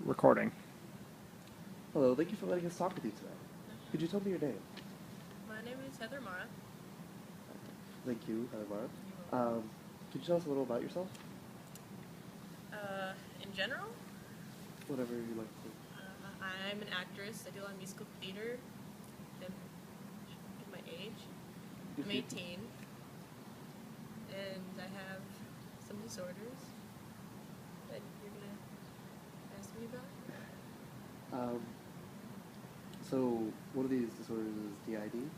Recording. Hello, thank you for letting us talk with you today. Could you tell me your name? My name is Heather Mara. Thank you, Mara. Could you tell us a little about yourself? In general, Whatever you like to. I'm an actress. I do a lot of musical theater. And my age, I'm 18, and I have some disorders that you're gonna ask me about. So one of these disorders is DID,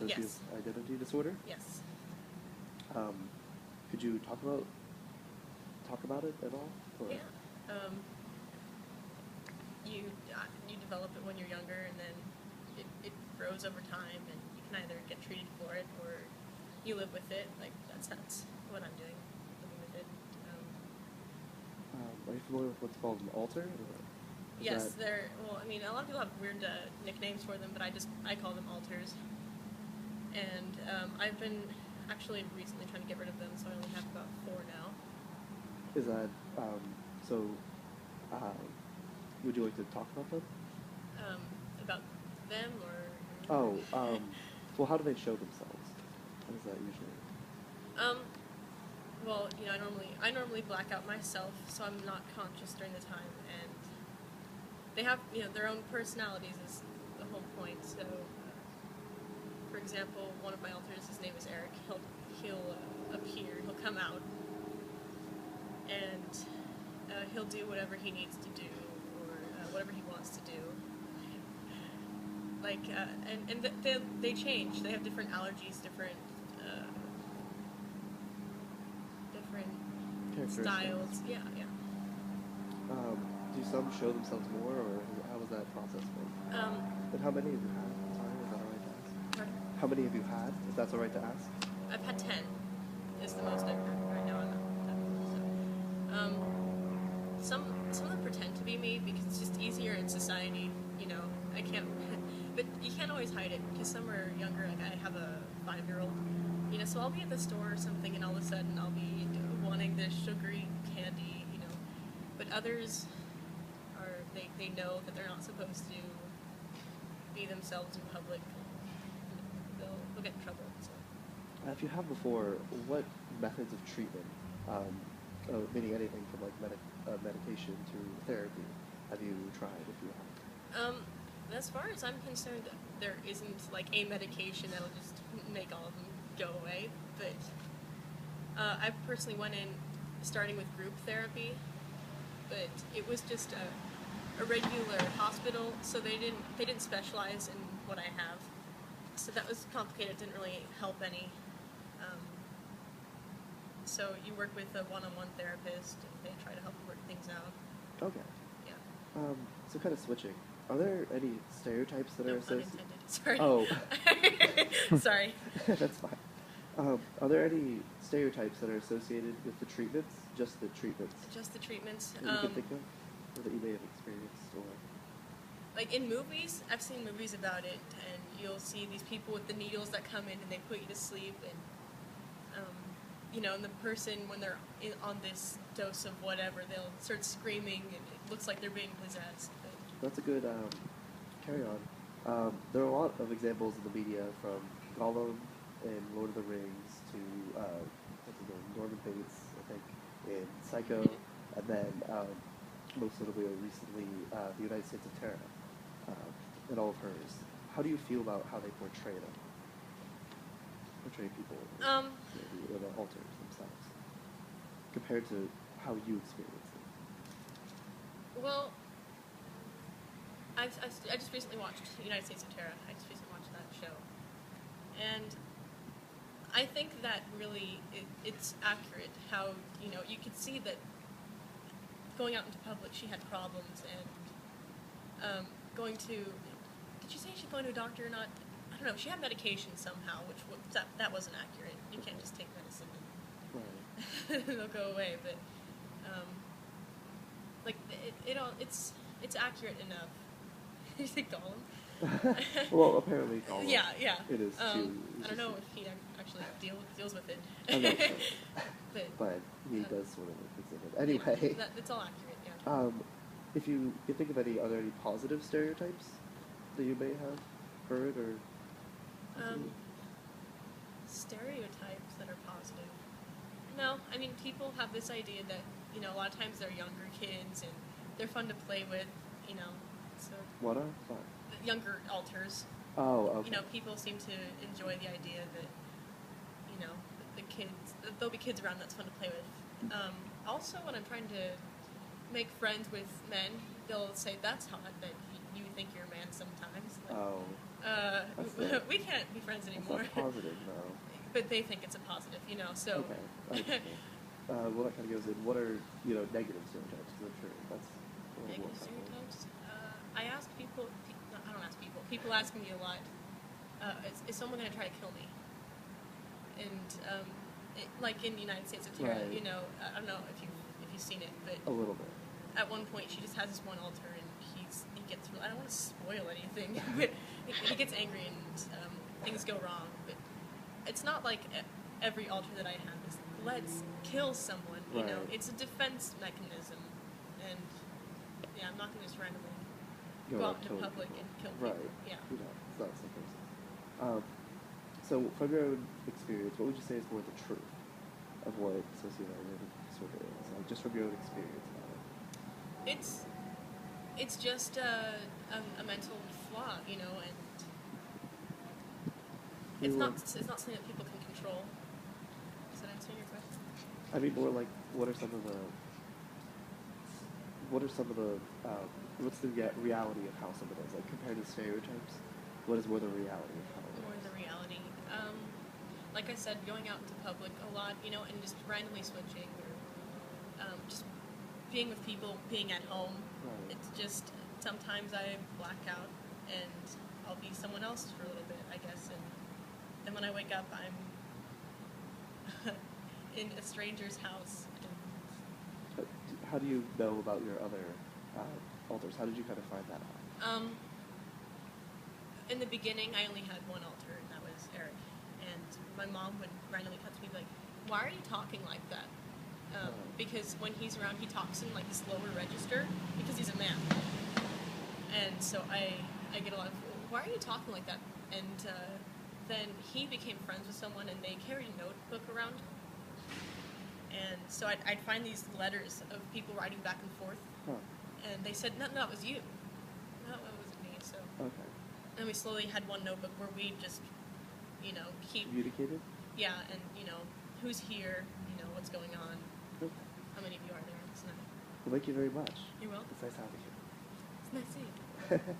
Yes. dissociative identity disorder. Yes. Could you talk about it at all? Or? Yeah. You develop it when you're younger, and then it grows over time, and you can either get treated for it or you live with it. Like that's what I'm doing, living with it. Are you familiar with what's called an alter? Yes, they're. Well, I mean, a lot of people have weird nicknames for them, but I call them alters. And I've been actually recently trying to get rid of them, so I only have about 4 now. Is that so? Would you like to talk about them? About them or? Well, how do they show themselves? How does that usually? Well, you know, I normally black out myself, so I'm not conscious during the time, and they have, you know, their own personalities is the whole point. So, for example, one of my alters, his name is Eric. He'll appear, he'll come out, and he'll do whatever he needs to do or whatever he wants to do. Like, they change. They have different allergies, different styles. Yeah. Do some show themselves more, or how was that process been? And how many have you had? Sorry, is that all right to ask? Pardon? How many have you had, if that's all right to ask? I've had 10. Is the most I've heard right now. Some of them pretend to be me because it's just easier in society. You know, I can't. But you can't always hide it because some are younger. Like I have a 5-year-old. You know, so I'll be at the store or something, and all of a sudden I'll be wanting this sugary candy. You know, but others are they know that they're not supposed to be themselves in public. They'll get in trouble. So. If you have before, what methods of treatment, meaning anything from like medication to therapy, have you tried, if you have? As far as I'm concerned, there isn't like a medication that'll just make all of them go away. But I personally went in starting with group therapy, but it was just a regular hospital, so they didn't specialize in what I have. So that was complicated. It didn't really help any. So you work with a one-on-one therapist, and they try to help you work things out. Okay. Yeah. So kind of switching. Are there any stereotypes that are associated? Sorry. Oh. Sorry. That's fine. Are there any stereotypes that are associated with the treatments? Just the treatments? Just the treatments. That you can think of? Or that you may have experienced? Or... Like in movies, I've seen movies about it, and you'll see these people with the needles that come in and they put you to sleep, and you know, and the person, when they're on this dose of whatever, they'll start screaming, and it looks like they're being possessed. But that's a good carry on. There are a lot of examples in the media, from Gollum in Lord of the Rings to what's his name, Norman Bates, I think, in Psycho, and then most notably recently the United States of Terra, in all of hers. How do you feel about how they portray them? Portray people, or the alters themselves, compared to how you experience them? Well, I just recently watched United States of Terra. I just recently watched that show, and I think that really it's accurate. How, you know, you could see that going out into public, she had problems, and going to. Did you say she's going to a doctor or not? I don't know. She had medication somehow, which that wasn't accurate. You can't just take medicine and they'll go away. But like it's accurate enough. You think Gollum? Well, apparently Gollum. Yeah. It is too. I don't know if he actually deals with it. I know so. But he does sort of exhibit. Anyway. It's all accurate. Yeah. If you think of any, are there any positive stereotypes that you may have heard or Um, Stereotypes that are positive. No, I mean, people have this idea that, a lot of times they're younger kids and they're fun to play with, so what are? Sorry. younger alters. Oh, okay. People seem to enjoy the idea that, the kids, that there'll be kids around that's fun to play with. Also, when I'm trying to make friends with men, they'll say, that's hot, that you think you're a man sometimes. Like, Oh, we can't be friends that's anymore. not positive, no. But they think it's a positive, so. Okay. Well, that kind of goes in. What are negative stereotypes? Because I'm sure that's a little more Negative prevalent. stereotypes? I ask people, no, I don't ask people, people ask me a lot, is someone going to try to kill me? And, like in the United States of Terra, Right. I don't know if you've seen it, but A little bit. at one point she just has this one altar and he gets real, I don't want to spoil anything, but he gets angry and things go wrong, but it's not like every altar that I have is let's kill someone, Right. It's a defense mechanism, and yeah, I'm not going to just randomly Go go out out into killing public people. and kill Right. people. Yeah. It's not the same person. So from your own experience, what would you say is more the truth of what socioeconomic disorder is? Like just from your own experience about it. It's just a mental flaw, and it's not something that people can control. Does that answer your question? I mean, more like what are some of the what's the reality of how someone is like compared to stereotypes? What is more the reality of how it More is? the reality. Like I said, going out into public a lot, and just randomly switching, or just being with people, being at home. Right. It's just sometimes I black out and I'll be someone else for a little bit, I guess, and then when I wake up, I'm in a stranger's house. But how do you know about your other altars? How did you kind of find that out? In the beginning, I only had one altar, and that was Eric. And my mom would randomly come to me like, "Why are you talking like that?" Because when he's around, he talks in like this lower register because he's a man. And so I get a lot of, "Why are you talking like that?" And then he became friends with someone, and they carried a notebook around. And so I'd find these letters of people writing back and forth, Huh. and they said, "No, it was you. No, it wasn't me." So. Okay. And we slowly had one notebook where we just, keep, Communicated? yeah, and, who's here, what's going on, Okay. how many of you are there, it's nice. Well, thank you very much. You're welcome. It's nice having you. It's nice seeing you.